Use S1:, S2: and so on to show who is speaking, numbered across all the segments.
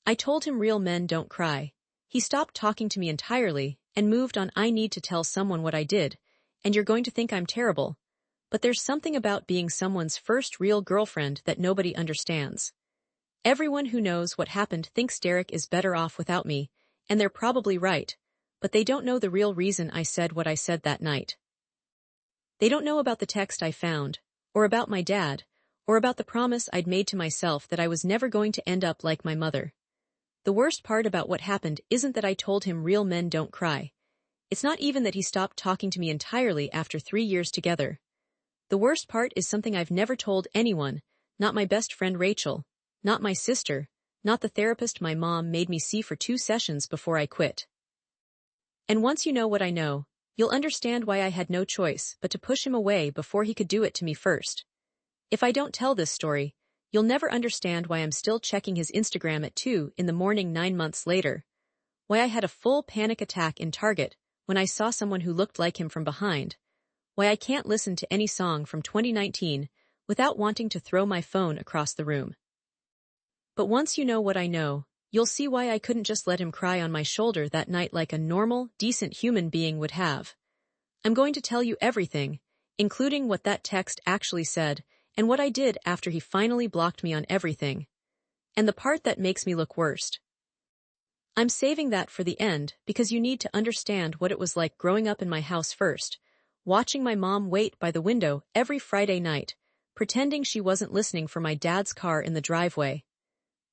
S1: I told him real men don't cry. He stopped talking to me entirely and moved on. I need to tell someone what I did, and you're going to think I'm terrible. But there's something about being someone's first real girlfriend that nobody understands. Everyone who knows what happened thinks Derek is better off without me, and they're probably right, but they don't know the real reason I said what I said that night. They don't know about the text I found, or about my dad, or about the promise I'd made to myself that I was never going to end up like my mother. The worst part about what happened isn't that I told him real men don't cry. It's not even that he stopped talking to me entirely after 3 years together. The worst part is something I've never told anyone, not my best friend Rachel, not my sister, not the therapist my mom made me see for 2 sessions before I quit. And once you know what I know, you'll understand why I had no choice but to push him away before he could do it to me first. If I don't tell this story, you'll never understand why I'm still checking his Instagram at 2 in the morning 9 months later. Why I had a full panic attack in Target when I saw someone who looked like him from behind. Why I can't listen to any song from 2019 without wanting to throw my phone across the room. But once you know what I know, you'll see why I couldn't just let him cry on my shoulder that night like a normal, decent human being would have. I'm going to tell you everything, including what that text actually said, and what I did after he finally blocked me on everything. And the part that makes me look worst. I'm saving that for the end because you need to understand what it was like growing up in my house first, watching my mom wait by the window every Friday night, pretending she wasn't listening for my dad's car in the driveway.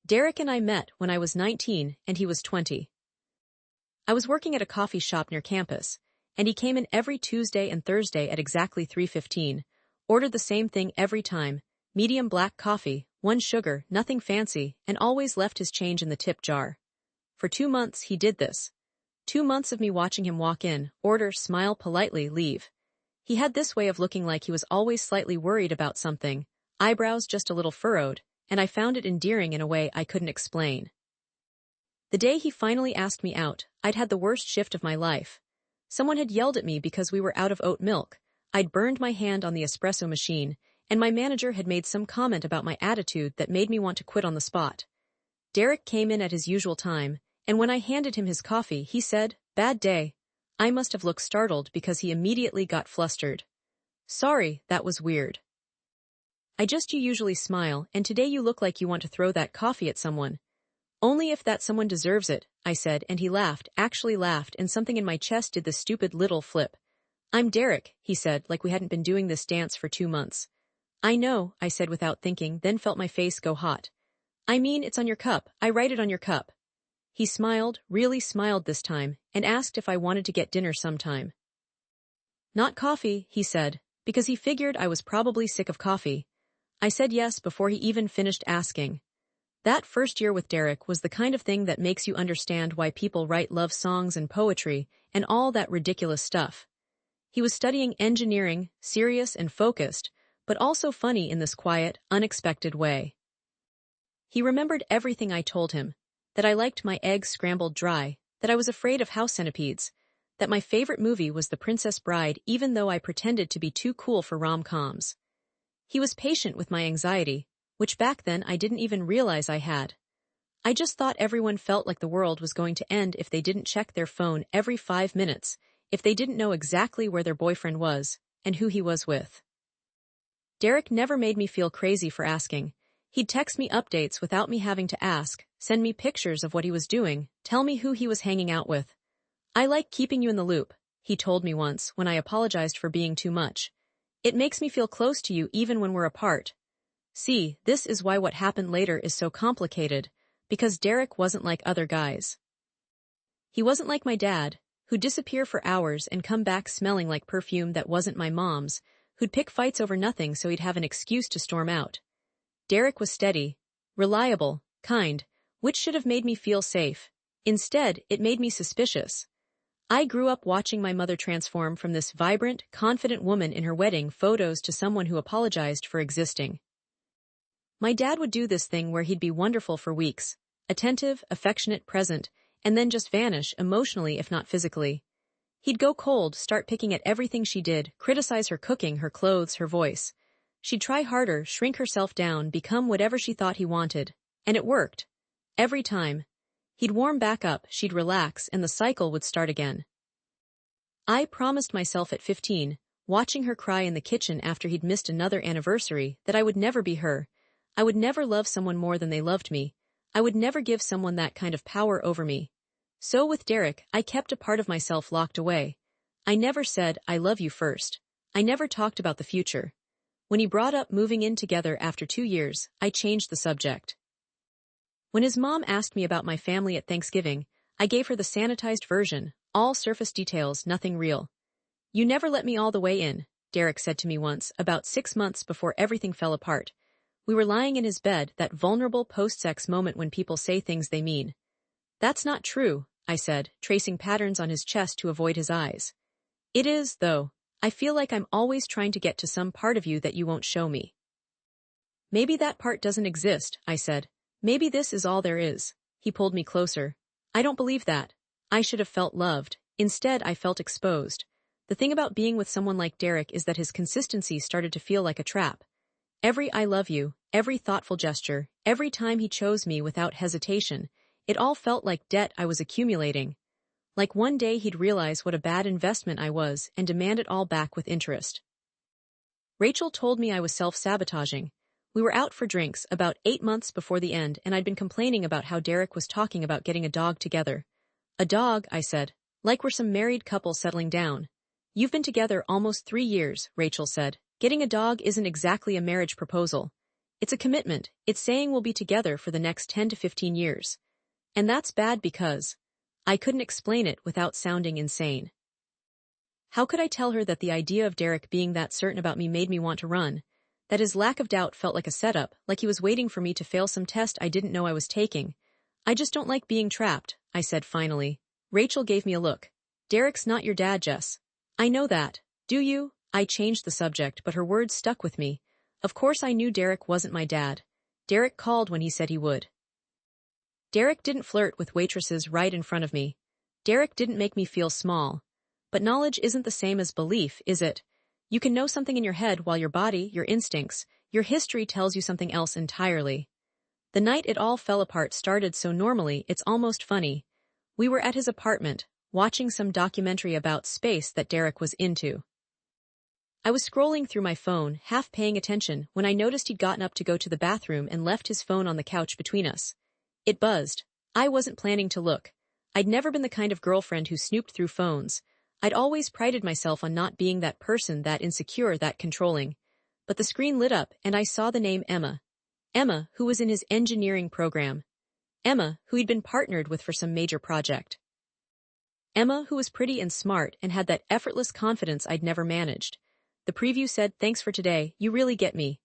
S1: Derek and I met when I was 19 and he was 20. I was working at a coffee shop near campus, and he came in every Tuesday and Thursday at exactly 3:15, ordered the same thing every time, medium black coffee, 1 sugar, nothing fancy, and always left his change in the tip jar. For 2 months he did this. 2 months of me watching him walk in, order, smile politely, leave. He had this way of looking like he was always slightly worried about something, eyebrows just a little furrowed, and I found it endearing in a way I couldn't explain. The day he finally asked me out, I'd had the worst shift of my life. Someone had yelled at me because we were out of oat milk, I'd burned my hand on the espresso machine, and my manager had made some comment about my attitude that made me want to quit on the spot. Derek came in at his usual time, and when I handed him his coffee, he said, "Bad day." I must have looked startled because he immediately got flustered. "Sorry, that was weird. You usually smile, and today you look like you want to throw that coffee at someone." "Only if that someone deserves it," I said, and he laughed, actually laughed, and something in my chest did the stupid little flip. "I'm Derek," he said, like we hadn't been doing this dance for 2 months. "I know," I said without thinking, then felt my face go hot. "I mean, it's on your cup. I write it on your cup." He smiled, really smiled this time, and asked if I wanted to get dinner sometime. "Not coffee," he said, because he figured I was probably sick of coffee. I said yes before he even finished asking. That first year with Derek was the kind of thing that makes you understand why people write love songs and poetry and all that ridiculous stuff. He was studying engineering, serious and focused, but also funny in this quiet, unexpected way. He remembered everything I told him, that I liked my eggs scrambled dry, that I was afraid of house centipedes, that my favorite movie was The Princess Bride even though I pretended to be too cool for rom-coms. He was patient with my anxiety, which back then I didn't even realize I had. I just thought everyone felt like the world was going to end if they didn't check their phone every 5 minutes, if they didn't know exactly where their boyfriend was, and who he was with. Derek never made me feel crazy for asking. He'd text me updates without me having to ask, send me pictures of what he was doing, tell me who he was hanging out with. "I like keeping you in the loop," he told me once when I apologized for being too much. "It makes me feel close to you even when we're apart." See, this is why what happened later is so complicated, because Derek wasn't like other guys. He wasn't like my dad, who'd disappear for hours and come back smelling like perfume that wasn't my mom's, who'd pick fights over nothing so he'd have an excuse to storm out. Derek was steady, reliable, kind, which should have made me feel safe. Instead, it made me suspicious. I grew up watching my mother transform from this vibrant, confident woman in her wedding photos to someone who apologized for existing. My dad would do this thing where he'd be wonderful for weeks, attentive, affectionate, present, and then just vanish emotionally if not physically. He'd go cold, start picking at everything she did, criticize her cooking, her clothes, her voice. She'd try harder, shrink herself down, become whatever she thought he wanted. And it worked. Every time. He'd warm back up, she'd relax, and the cycle would start again. I promised myself at 15, watching her cry in the kitchen after he'd missed another anniversary, that I would never be her. I would never love someone more than they loved me. I would never give someone that kind of power over me. So with Derek, I kept a part of myself locked away. I never said, I love you first. I never talked about the future. When he brought up moving in together after 2 years, I changed the subject. When his mom asked me about my family at Thanksgiving, I gave her the sanitized version, all surface details, nothing real. You never let me all the way in, Derek said to me once, about 6 months before everything fell apart. We were lying in his bed, that vulnerable post-sex moment when people say things they mean. That's not true, I said, tracing patterns on his chest to avoid his eyes. It is, though. I feel like I'm always trying to get to some part of you that you won't show me. Maybe that part doesn't exist, I said. Maybe this is all there is. He pulled me closer. I don't believe that. I should have felt loved. Instead, I felt exposed. The thing about being with someone like Derek is that his consistency started to feel like a trap. Every I love you, every thoughtful gesture, every time he chose me without hesitation, it all felt like debt I was accumulating. Like one day he'd realize what a bad investment I was and demand it all back with interest. Rachel told me I was self-sabotaging. We were out for drinks about 8 months before the end, and I'd been complaining about how Derek was talking about getting a dog together. A dog, I said, like we're some married couple settling down. You've been together almost 3 years, Rachel said. Getting a dog isn't exactly a marriage proposal. It's a commitment. It's saying we'll be together for the next 10 to 15 years. And that's bad because I couldn't explain it without sounding insane. How could I tell her that the idea of Derek being that certain about me made me want to run? That his lack of doubt felt like a setup, like he was waiting for me to fail some test I didn't know I was taking. I just don't like being trapped, I said finally. Rachel gave me a look. Derek's not your dad, Jess. I know that. Do you? I changed the subject, but her words stuck with me. Of course I knew Derek wasn't my dad. Derek called when he said he would. Derek didn't flirt with waitresses right in front of me. Derek didn't make me feel small. But knowledge isn't the same as belief, is it? You can know something in your head while your body, your instincts, your history tells you something else entirely. The night it all fell apart started so normally it's almost funny. We were at his apartment, watching some documentary about space that Derek was into. I was scrolling through my phone, half paying attention, when I noticed he'd gotten up to go to the bathroom and left his phone on the couch between us. It buzzed. I wasn't planning to look. I'd never been the kind of girlfriend who snooped through phones. I'd always prided myself on not being that person, that insecure, that controlling. But the screen lit up, and I saw the name Emma. Emma, who was in his engineering program. Emma, who he'd been partnered with for some major project. Emma, who was pretty and smart and had that effortless confidence I'd never managed. The preview said, "Thanks for today, you really get me."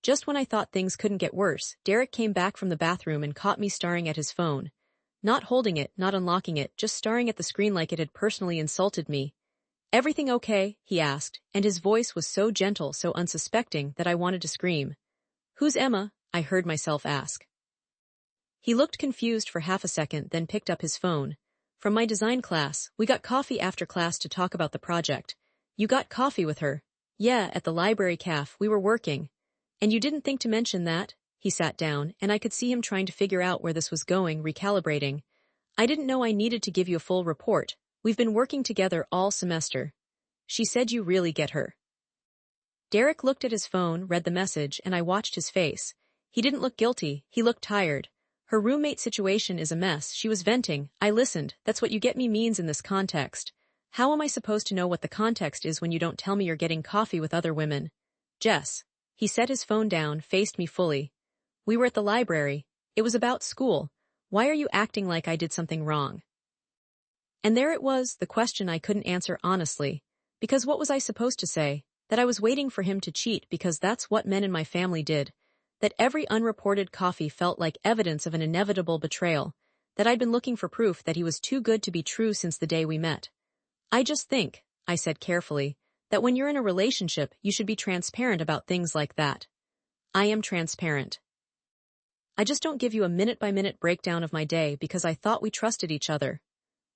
S1: Just when I thought things couldn't get worse, Derek came back from the bathroom and caught me staring at his phone. Not holding it, not unlocking it, just staring at the screen like it had personally insulted me. "Everything okay?" he asked, and his voice was so gentle, so unsuspecting, that I wanted to scream. "Who's Emma?" I heard myself ask. He looked confused for half a second, then picked up his phone. "From my design class. We got coffee after class to talk about the project." "You got coffee with her?" "Yeah, at the library caf. We were working." "And you didn't think to mention that?" He sat down, and I could see him trying to figure out where this was going, recalibrating. "I didn't know I needed to give you a full report. We've been working together all semester." "She said you really get her." Derek looked at his phone, read the message, and I watched his face. He didn't look guilty, he looked tired. "Her roommate situation is a mess," she was venting. I listened. "That's what you get me means in this context." "How am I supposed to know what the context is when you don't tell me you're getting coffee with other women?" "Jess." He set his phone down, faced me fully. "We were at the library. It was about school. Why are you acting like I did something wrong?" And there it was, the question I couldn't answer honestly. Because what was I supposed to say? That I was waiting for him to cheat because that's what men in my family did. That every unreported coffee felt like evidence of an inevitable betrayal. That I'd been looking for proof that he was too good to be true since the day we met. "I just think," I said carefully, "that when you're in a relationship, you should be transparent about things like that." "I am transparent. I just don't give you a minute-by-minute breakdown of my day because I thought we trusted each other."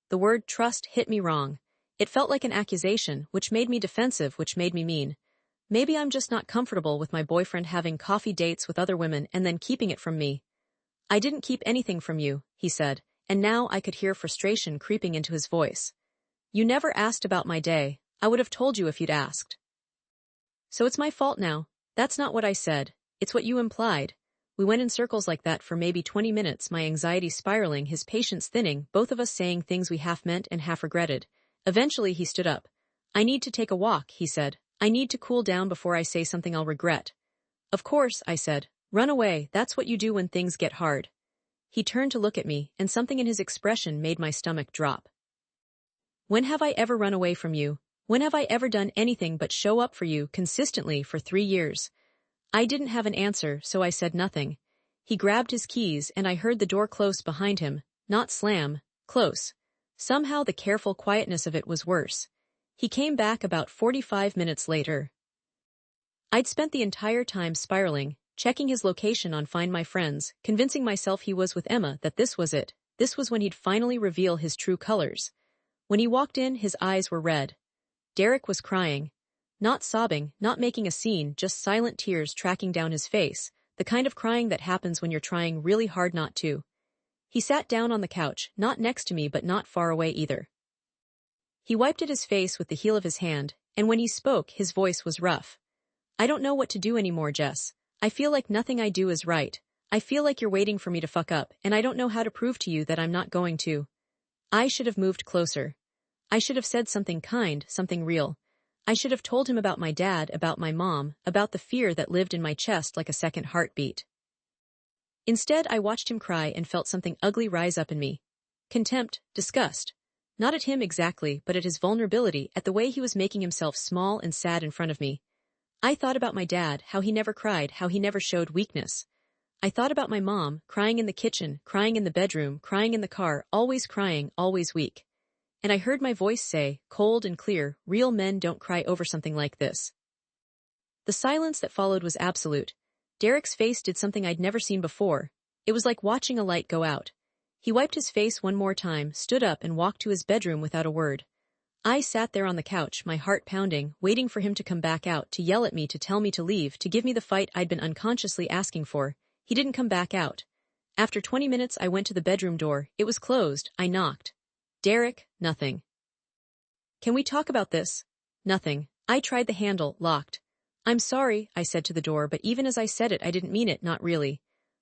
S1: The word trust hit me wrong. It felt like an accusation, which made me defensive, which made me mean. Maybe I'm just not comfortable with my boyfriend having coffee dates with other women and then keeping it from me. I didn't keep anything from you, he said, and now I could hear frustration creeping into his voice. You never asked about my day. I would have told you if you'd asked. So it's my fault now. That's not what I said. It's what you implied. We went in circles like that for maybe 20 minutes, my anxiety spiraling, his patience thinning, both of us saying things we half meant and half regretted. Eventually he stood up. I need to take a walk, he said. I need to cool down before I say something I'll regret. Of course, I said. Run away, that's what you do when things get hard. He turned to look at me, and something in his expression made my stomach drop. When have I ever run away from you? When have I ever done anything but show up for you consistently for 3 years? I didn't have an answer, so I said nothing. He grabbed his keys and I heard the door close behind him, not slam, close. Somehow the careful quietness of it was worse. He came back about 45 minutes later. I'd spent the entire time spiraling, checking his location on Find My Friends, convincing myself he was with Emma, that this was it. This was when he'd finally reveal his true colors. When he walked in, his eyes were red. Derek was crying. Not sobbing, not making a scene, just silent tears tracking down his face, the kind of crying that happens when you're trying really hard not to. He sat down on the couch, not next to me but not far away either. He wiped at his face with the heel of his hand, and when he spoke, his voice was rough. I don't know what to do anymore, Jess. I feel like nothing I do is right. I feel like you're waiting for me to fuck up, and I don't know how to prove to you that I'm not going to. I should have moved closer. I should have said something kind, something real. I should have told him about my dad, about my mom, about the fear that lived in my chest like a second heartbeat. Instead, I watched him cry and felt something ugly rise up in me. Contempt, disgust. Not at him exactly, but at his vulnerability, at the way he was making himself small and sad in front of me. I thought about my dad, how he never cried, how he never showed weakness. I thought about my mom, crying in the kitchen, crying in the bedroom, crying in the car, always crying, always weak. And I heard my voice say, cold and clear, real men don't cry over something like this. The silence that followed was absolute. Derek's face did something I'd never seen before. It was like watching a light go out. He wiped his face one more time, stood up and walked to his bedroom without a word. I sat there on the couch, my heart pounding, waiting for him to come back out, to yell at me, to tell me to leave, to give me the fight I'd been unconsciously asking for. He didn't come back out. After 20 minutes I went to the bedroom door. It was closed. I knocked. Derek, nothing. Can we talk about this? Nothing. I tried the handle, locked. I'm sorry, I said to the door, but even as I said it I didn't mean it, not really.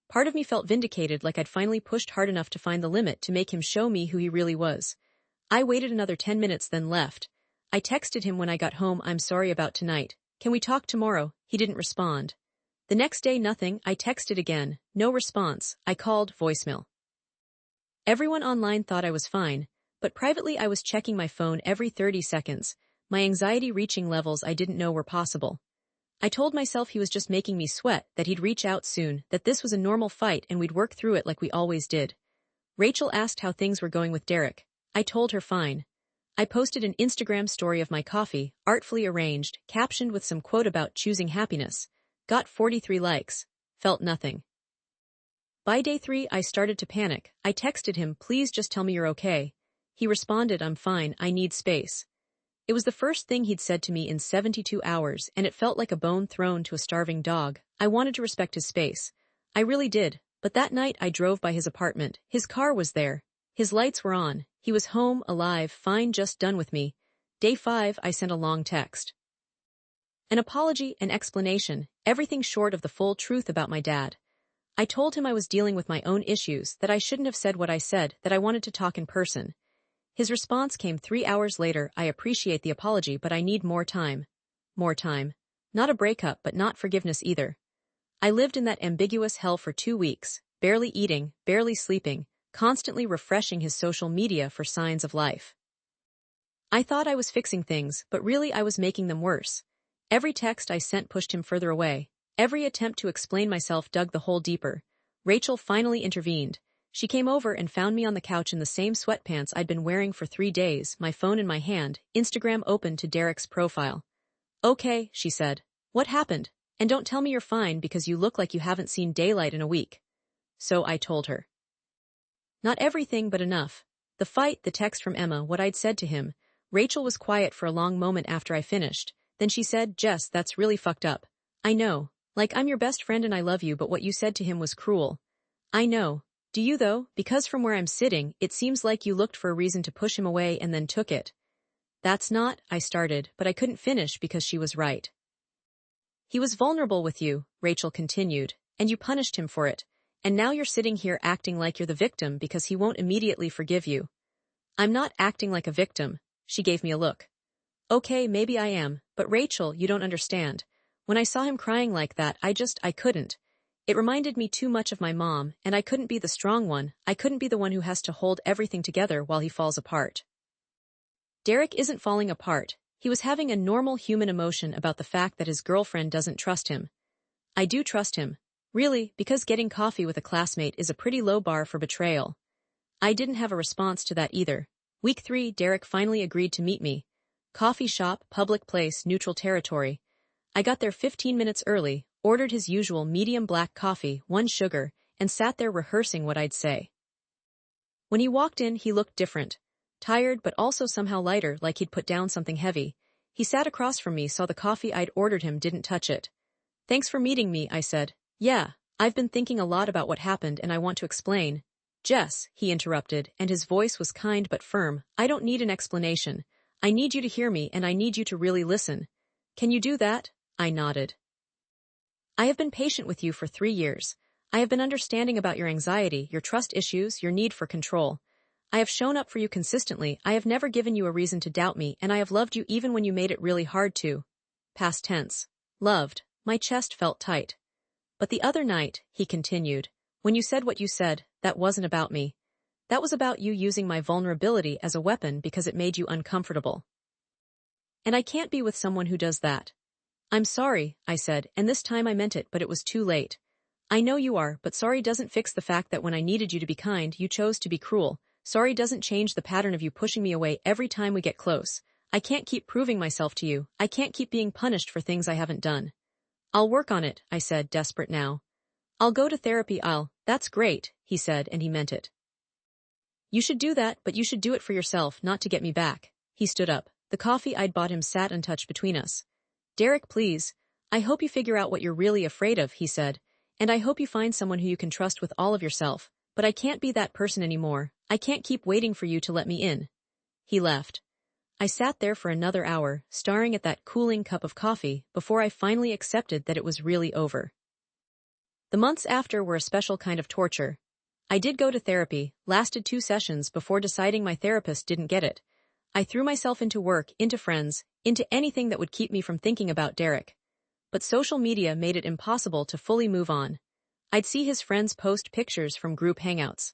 S1: Part of me felt vindicated, like I'd finally pushed hard enough to find the limit to make him show me who he really was. I waited another 10 minutes then left. I texted him when I got home, I'm sorry about tonight. Can we talk tomorrow? He didn't respond. The next day nothing. I texted again. No response. I called, voicemail. Everyone online thought I was fine, but privately I was checking my phone every 30 seconds, my anxiety reaching levels I didn't know were possible. I told myself he was just making me sweat, that he'd reach out soon, that this was a normal fight and we'd work through it like we always did. Rachel asked how things were going with Derek. I told her fine. I posted an Instagram story of my coffee, artfully arranged, captioned with some quote about choosing happiness. Got 43 likes. Felt nothing. By day 3 I started to panic. I texted him, please just tell me you're okay. He responded, I'm fine, I need space. It was the first thing he'd said to me in 72 hours, and it felt like a bone thrown to a starving dog. I wanted to respect his space. I really did, but that night I drove by his apartment. His car was there. His lights were on. He was home, alive, fine, just done with me. Day 5 I sent a long text. An apology, an explanation, everything short of the full truth about my dad. I told him I was dealing with my own issues, that I shouldn't have said what I said, that I wanted to talk in person. His response came 3 hours later. I appreciate the apology, but I need more time. More time. Not a breakup, but not forgiveness either. I lived in that ambiguous hell for 2 weeks, barely eating, barely sleeping, constantly refreshing his social media for signs of life. I thought I was fixing things, but really I was making them worse. Every text I sent pushed him further away. Every attempt to explain myself dug the hole deeper. Rachel finally intervened. She came over and found me on the couch in the same sweatpants I'd been wearing for 3 days, my phone in my hand, Instagram open to Derek's profile. Okay, she said. What happened? And don't tell me you're fine because you look like you haven't seen daylight in a week. So I told her. Not everything, but enough. The fight, the text from Emma, what I'd said to him. Rachel was quiet for a long moment after I finished. Then she said, Jess, that's really fucked up. I know. Like, I'm your best friend and I love you, but what you said to him was cruel. I know. Do you though? Because from where I'm sitting, it seems like you looked for a reason to push him away and then took it. That's not, I started, but I couldn't finish because she was right. He was vulnerable with you, Rachel continued, and you punished him for it. And now you're sitting here acting like you're the victim because he won't immediately forgive you. I'm not acting like a victim, she gave me a look. Okay, maybe I am, but Rachel, you don't understand. When I saw him crying like that, I couldn't. It reminded me too much of my mom, and I couldn't be the strong one, I couldn't be the one who has to hold everything together while he falls apart. Derek isn't falling apart, he was having a normal human emotion about the fact that his girlfriend doesn't trust him. I do trust him. Really, because getting coffee with a classmate is a pretty low bar for betrayal. I didn't have a response to that either. Week 3, Derek finally agreed to meet me. Coffee shop, public place, neutral territory. I got there 15 minutes early, ordered his usual medium black coffee, 1 sugar, and sat there rehearsing what I'd say. When he walked in, he looked different. Tired but also somehow lighter, like he'd put down something heavy. He sat across from me, saw the coffee I'd ordered him, didn't touch it. Thanks for meeting me, I said. Yeah, I've been thinking a lot about what happened and I want to explain. Jess, he interrupted, and his voice was kind but firm, I don't need an explanation. I need you to hear me and I need you to really listen. Can you do that? I nodded. I have been patient with you for 3 years. I have been understanding about your anxiety, your trust issues, your need for control. I have shown up for you consistently, I have never given you a reason to doubt me, and I have loved you even when you made it really hard to. Past tense. Loved. My chest felt tight. But the other night, he continued, when you said what you said, that wasn't about me. That was about you using my vulnerability as a weapon because it made you uncomfortable. And I can't be with someone who does that. I'm sorry, I said, and this time I meant it, but it was too late. I know you are, but sorry doesn't fix the fact that when I needed you to be kind, you chose to be cruel. Sorry doesn't change the pattern of you pushing me away every time we get close. I can't keep proving myself to you. I can't keep being punished for things I haven't done. I'll work on it, I said, desperate now. I'll go to therapy. That's great, he said, and he meant it. You should do that, but you should do it for yourself, not to get me back. He stood up. The coffee I'd bought him sat untouched between us. Derek, please. I hope you figure out what you're really afraid of, he said. And I hope you find someone who you can trust with all of yourself. But I can't be that person anymore. I can't keep waiting for you to let me in. He left. I sat there for another hour, staring at that cooling cup of coffee, before I finally accepted that it was really over. The months after were a special kind of torture. I did go to therapy, lasted 2 sessions before deciding my therapist didn't get it. I threw myself into work, into friends, into anything that would keep me from thinking about Derek. But social media made it impossible to fully move on. I'd see his friends post pictures from group hangouts.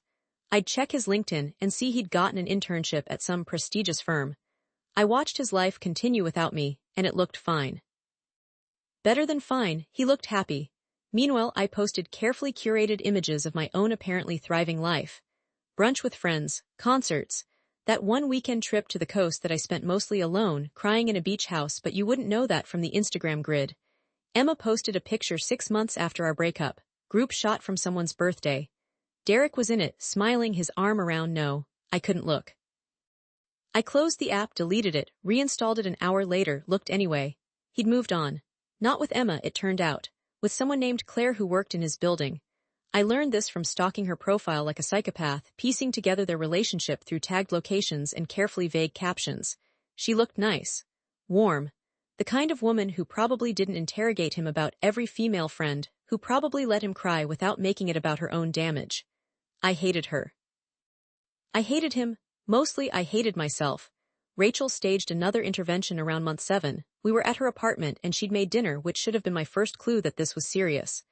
S1: I'd check his LinkedIn and see he'd gotten an internship at some prestigious firm. I watched his life continue without me, and it looked fine. Better than fine, he looked happy. Meanwhile, I posted carefully curated images of my own apparently thriving life. Brunch with friends, concerts, that one weekend trip to the coast that I spent mostly alone, crying in a beach house, but you wouldn't know that from the Instagram grid. Emma posted a picture 6 months after our breakup, group shot from someone's birthday. Derek was in it, smiling, his arm around. No, I couldn't look. I closed the app, deleted it, reinstalled it an hour later, looked anyway. He'd moved on. Not with Emma, it turned out. With someone named Claire who worked in his building. I learned this from stalking her profile like a psychopath, piecing together their relationship through tagged locations and carefully vague captions. She looked nice. Warm. The kind of woman who probably didn't interrogate him about every female friend, who probably let him cry without making it about her own damage. I hated her. I hated him. Mostly I hated myself. Rachel staged another intervention around month 7. We were at her apartment and she'd made dinner, which should have been my first clue that this was serious.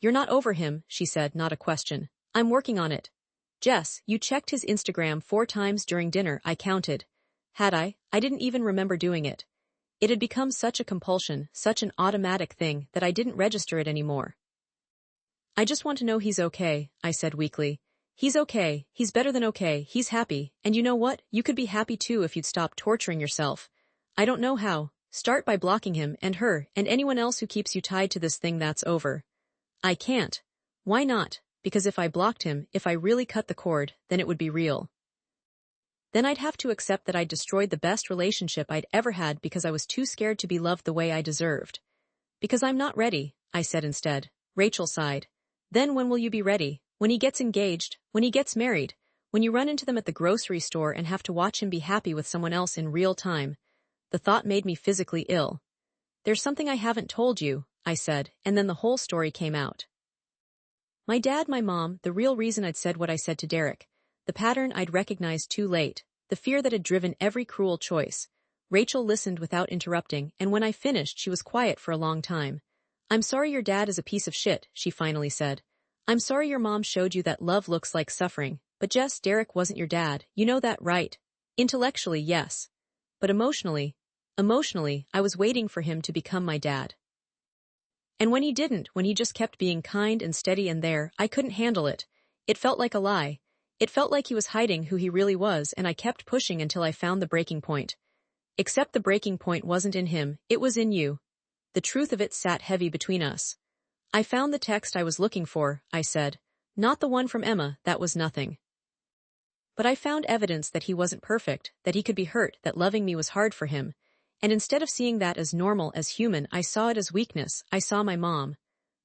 S1: You're not over him, she said, not a question. I'm working on it. Jess, you checked his Instagram 4 times during dinner, I counted. Had I? I didn't even remember doing it. It had become such a compulsion, such an automatic thing, that I didn't register it anymore. I just want to know he's okay, I said weakly. He's okay, he's better than okay, he's happy, and you know what, you could be happy too if you'd stop torturing yourself. I don't know how. Start by blocking him, and her, and anyone else who keeps you tied to this thing that's over. I can't. Why not? Because if I blocked him, if I really cut the cord, then it would be real. Then I'd have to accept that I'd destroyed the best relationship I'd ever had because I was too scared to be loved the way I deserved. Because I'm not ready, I said instead. Rachel sighed. Then when will you be ready? when he gets engaged, when he gets married, when you run into them at the grocery store and have to watch him be happy with someone else in real time. The thought made me physically ill. There's something I haven't told you, I said, and then the whole story came out. My dad, my mom, the real reason I'd said what I said to Derek, the pattern I'd recognized too late, the fear that had driven every cruel choice. Rachel listened without interrupting, and when I finished, she was quiet for a long time. I'm sorry your dad is a piece of shit, she finally said. I'm sorry your mom showed you that love looks like suffering, but Jess, Derek wasn't your dad, you know that, right? Intellectually, yes. But emotionally, I was waiting for him to become my dad. And when he didn't, when he just kept being kind and steady and there, I couldn't handle it. It felt like a lie. It felt like he was hiding who he really was, and I kept pushing until I found the breaking point. Except the breaking point wasn't in him, it was in you. The truth of it sat heavy between us. I found the text I was looking for, I said. Not the one from Emma, that was nothing. But I found evidence that he wasn't perfect, that he could be hurt, that loving me was hard for him. And instead of seeing that as normal, as human, I saw it as weakness. I saw my mom.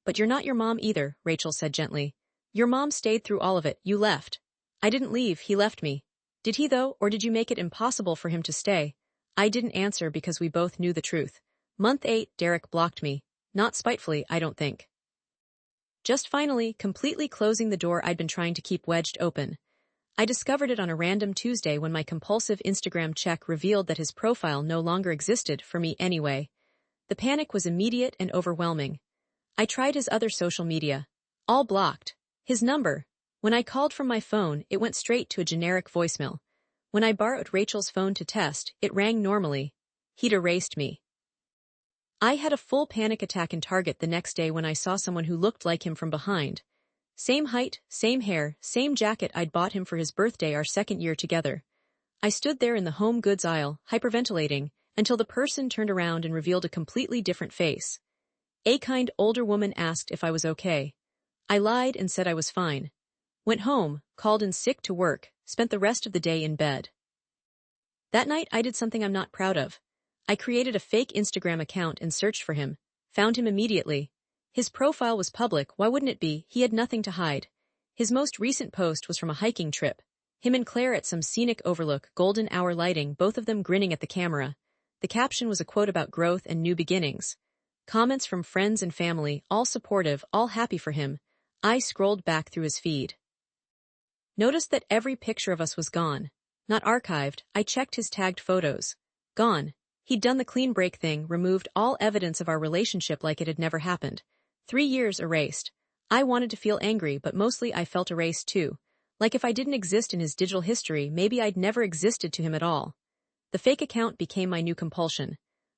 S1: But you're not your mom either, Rachel said gently. Your mom stayed through all of it, you left. I didn't leave, he left me. Did he though, or did you make it impossible for him to stay? I didn't answer because we both knew the truth. Month 8, Derek blocked me. Not spitefully, I don't think. Just finally, completely closing the door I'd been trying to keep wedged open. I discovered it on a random Tuesday when my compulsive Instagram check revealed that his profile no longer existed for me anyway. The panic was immediate and overwhelming. I tried his other social media. All blocked. His number. When I called from my phone, it went straight to a generic voicemail. When I borrowed Rachel's phone to test, it rang normally. He'd erased me. I had a full panic attack in Target the next day when I saw someone who looked like him from behind. Same height, same hair, same jacket I'd bought him for his birthday our second year together. I stood there in the home goods aisle, hyperventilating, until the person turned around and revealed a completely different face. A kind older woman asked if I was okay. I lied and said I was fine. Went home, called in sick to work, spent the rest of the day in bed. That night I did something I'm not proud of. I created a fake Instagram account and searched for him. Found him immediately. His profile was public, why wouldn't it be? He had nothing to hide. His most recent post was from a hiking trip. Him and Claire at some scenic overlook, golden hour lighting, both of them grinning at the camera. The caption was a quote about growth and new beginnings. Comments from friends and family, all supportive, all happy for him. I scrolled back through his feed. Noticed that every picture of us was gone. Not archived, I checked his tagged photos. Gone. He'd done the clean break thing, removed all evidence of our relationship like it had never happened. 3 years erased. I wanted to feel angry, but mostly I felt erased too. Like if I didn't exist in his digital history, maybe I'd never existed to him at all. The fake account became my new compulsion.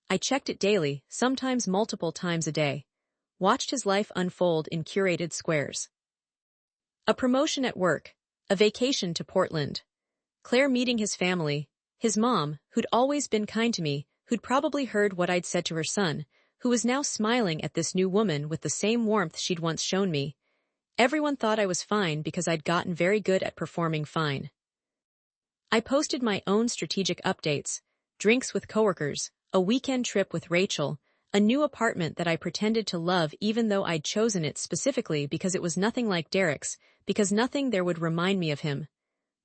S1: I checked it daily, sometimes multiple times a day. Watched his life unfold in curated squares. A promotion at work. A vacation to Portland. Claire meeting his family. His mom, who'd always been kind to me, who'd probably heard what I'd said to her son, who was now smiling at this new woman with the same warmth she'd once shown me. Everyone thought I was fine because I'd gotten very good at performing fine. I posted my own strategic updates, drinks with coworkers, a weekend trip with Rachel, a new apartment that I pretended to love even though I'd chosen it specifically because it was nothing like Derek's, because nothing there would remind me of him.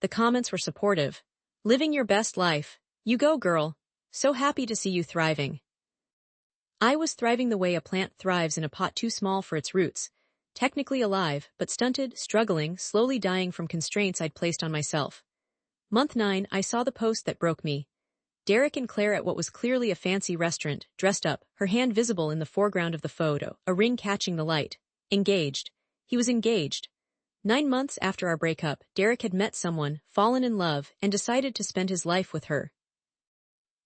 S1: The comments were supportive. Living your best life. You go, girl. So happy to see you thriving. I was thriving the way a plant thrives in a pot too small for its roots. Technically alive, but stunted, struggling, slowly dying from constraints I'd placed on myself. Month 9, I saw the post that broke me. Derek and Claire at what was clearly a fancy restaurant, dressed up, her hand visible in the foreground of the photo, a ring catching the light. Engaged. He was engaged. 9 months after our breakup, Derek had met someone, fallen in love, and decided to spend his life with her.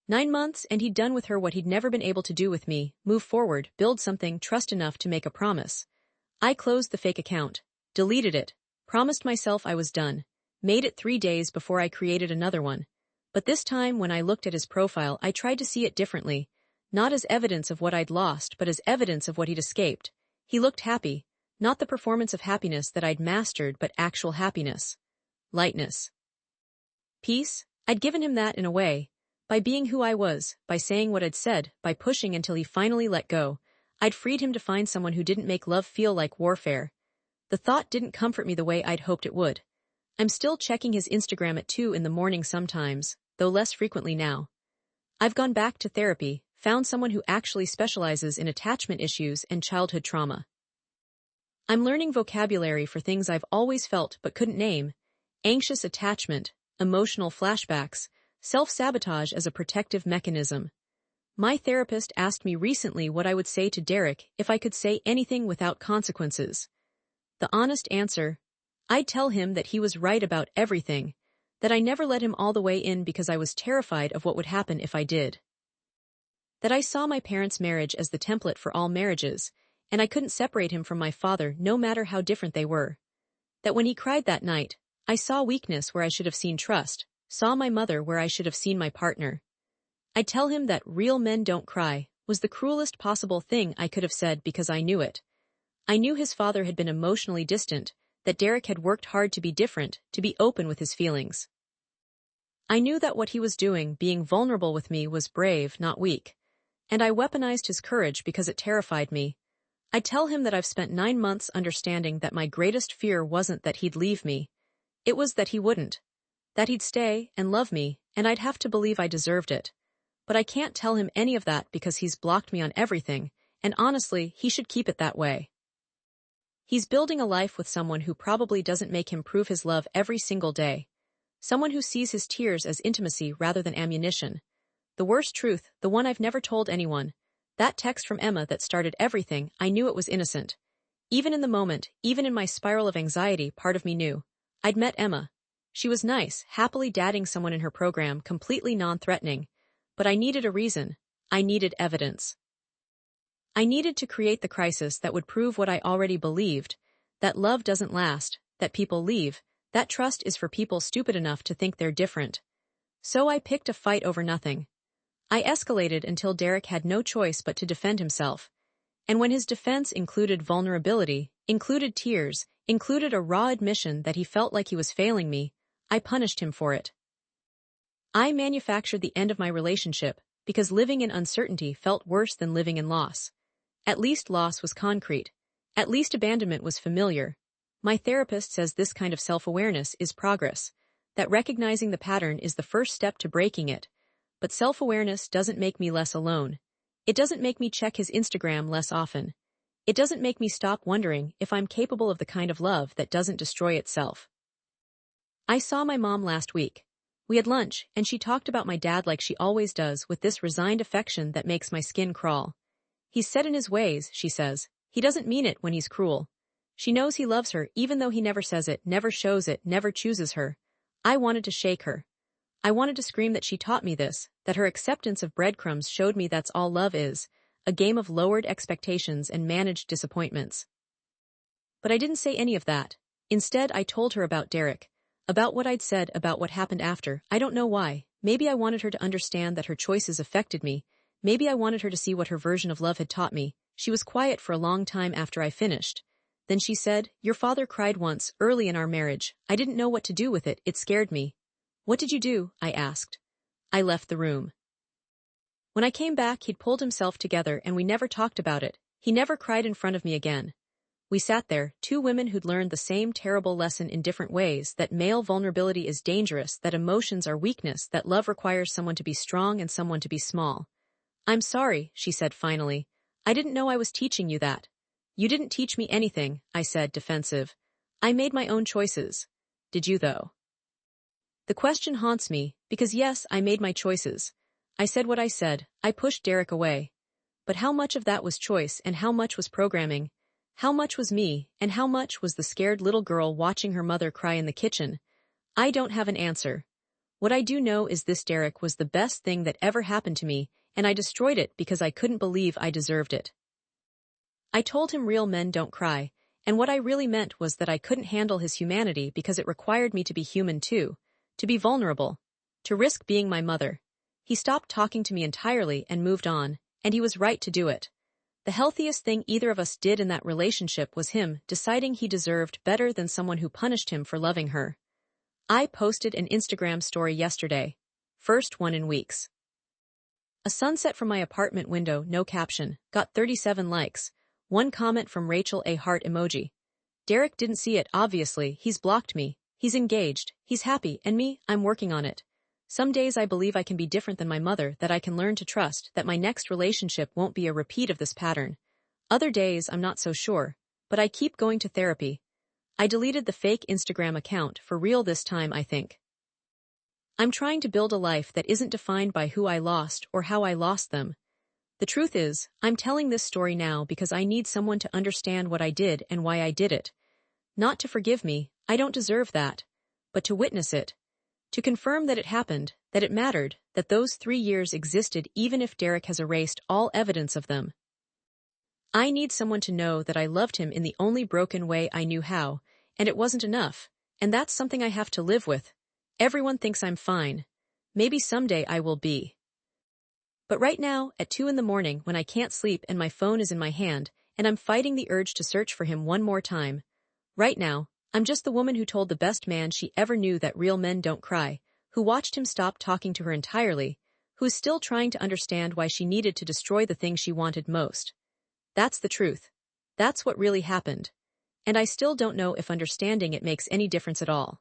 S1: 9 months, and he'd done with her what he'd never been able to do with me, move forward, build something, trust enough to make a promise. I closed the fake account, deleted it, promised myself I was done, made it 3 days before I created another one. But this time when I looked at his profile, I tried to see it differently, not as evidence of what I'd lost, but as evidence of what he'd escaped. He looked happy, not the performance of happiness that I'd mastered, but actual happiness. Lightness. Peace? I'd given him that in a way. By being who I was, by saying what I'd said, by pushing until he finally let go, I'd freed him to find someone who didn't make love feel like warfare. The thought didn't comfort me the way I'd hoped it would. I'm still checking his Instagram at 2 in the morning sometimes, though less frequently now. I've gone back to therapy, found someone who actually specializes in attachment issues and childhood trauma. I'm learning vocabulary for things I've always felt but couldn't name: anxious attachment, emotional flashbacks, self-sabotage as a protective mechanism. My therapist asked me recently what I would say to Derek if I could say anything without consequences. The honest answer: I'd tell him that he was right about everything, that I never let him all the way in because I was terrified of what would happen if I did. That I saw my parents' marriage as the template for all marriages, and I couldn't separate him from my father no matter how different they were. That when he cried that night, I saw weakness where I should have seen trust, saw my mother where I should have seen my partner. I'd tell him that real men don't cry was the cruelest possible thing I could have said because I knew it. I knew his father had been emotionally distant, that Derek had worked hard to be different, to be open with his feelings. I knew that what he was doing, being vulnerable with me, was brave, not weak. And I weaponized his courage because it terrified me. I'd tell him that I've spent 9 months understanding that my greatest fear wasn't that he'd leave me. It was that he wouldn't. That he'd stay and love me, and I'd have to believe I deserved it. But I can't tell him any of that because he's blocked me on everything, and honestly, he should keep it that way. He's building a life with someone who probably doesn't make him prove his love every single day. Someone who sees his tears as intimacy rather than ammunition. The worst truth, the one I've never told anyone. That text from Emma that started everything, I knew it was innocent. Even in the moment, even in my spiral of anxiety, part of me knew. I'd met Emma. She was nice, happily dating someone in her program, completely non-threatening. But I needed a reason. I needed evidence. I needed to create the crisis that would prove what I already believed, that love doesn't last, that people leave, that trust is for people stupid enough to think they're different. So I picked a fight over nothing. I escalated until Derek had no choice but to defend himself. And when his defense included vulnerability, included tears, included a raw admission that he felt like he was failing me, I punished him for it. I manufactured the end of my relationship because living in uncertainty felt worse than living in loss. At least loss was concrete. At least abandonment was familiar. My therapist says this kind of self-awareness is progress, that recognizing the pattern is the first step to breaking it. But self-awareness doesn't make me less alone. It doesn't make me check his Instagram less often. It doesn't make me stop wondering if I'm capable of the kind of love that doesn't destroy itself. I saw my mom last week. We had lunch, and she talked about my dad like she always does, with this resigned affection that makes my skin crawl. He's set in his ways, she says. He doesn't mean it when he's cruel. She knows he loves her even though he never says it, never shows it, never chooses her. I wanted to shake her. I wanted to scream that she taught me this, that her acceptance of breadcrumbs showed me that's all love is, a game of lowered expectations and managed disappointments. But I didn't say any of that. Instead, I told her about Derek, about what I'd said, about what happened after. I don't know why. Maybe I wanted her to understand that her choices affected me. Maybe I wanted her to see what her version of love had taught me. She was quiet for a long time after I finished. Then she said, "Your father cried once, early in our marriage. I didn't know what to do with it. It scared me." "What did you do?" I asked. I left the room. When I came back, he'd pulled himself together and we never talked about it. He never cried in front of me again. We sat there, 2 women who'd learned the same terrible lesson in different ways, that male vulnerability is dangerous, that emotions are weakness, that love requires someone to be strong and someone to be small. "I'm sorry," she said finally. "I didn't know I was teaching you that." "You didn't teach me anything," I said, defensive. "I made my own choices." "Did you, though?" The question haunts me, because yes, I made my choices. I said what I said. I pushed Derek away. But how much of that was choice and how much was programming? How much was me, and how much was the scared little girl watching her mother cry in the kitchen? I don't have an answer. What I do know is this: Derek was the best thing that ever happened to me, and I destroyed it because I couldn't believe I deserved it. I told him real men don't cry, and what I really meant was that I couldn't handle his humanity because it required me to be human too. To be vulnerable. To risk being my mother. He stopped talking to me entirely and moved on, and he was right to do it. The healthiest thing either of us did in that relationship was him deciding he deserved better than someone who punished him for loving her. I posted an Instagram story yesterday. First one in weeks. A sunset from my apartment window, no caption, got 37 likes. 1 comment from Rachel, a heart emoji. Derek didn't see it, obviously. He's blocked me. He's engaged. He's happy, and me, I'm working on it. Some days I believe I can be different than my mother, that I can learn to trust, that my next relationship won't be a repeat of this pattern. Other days I'm not so sure, but I keep going to therapy. I deleted the fake Instagram account, for real this time, I think. I'm trying to build a life that isn't defined by who I lost or how I lost them. The truth is, I'm telling this story now because I need someone to understand what I did and why I did it. Not to forgive me, I don't deserve that, but to witness it. To confirm that it happened, that it mattered, that those 3 years existed even if Derek has erased all evidence of them. I need someone to know that I loved him in the only broken way I knew how, and it wasn't enough, and that's something I have to live with. Everyone thinks I'm fine. Maybe someday I will be. But right now, at 2 in the morning, when I can't sleep and my phone is in my hand, and I'm fighting the urge to search for him one more time. Right now, I'm just the woman who told the best man she ever knew that real men don't cry, who watched him stop talking to her entirely, who is still trying to understand why she needed to destroy the thing she wanted most. That's the truth. That's what really happened. And I still don't know if understanding it makes any difference at all.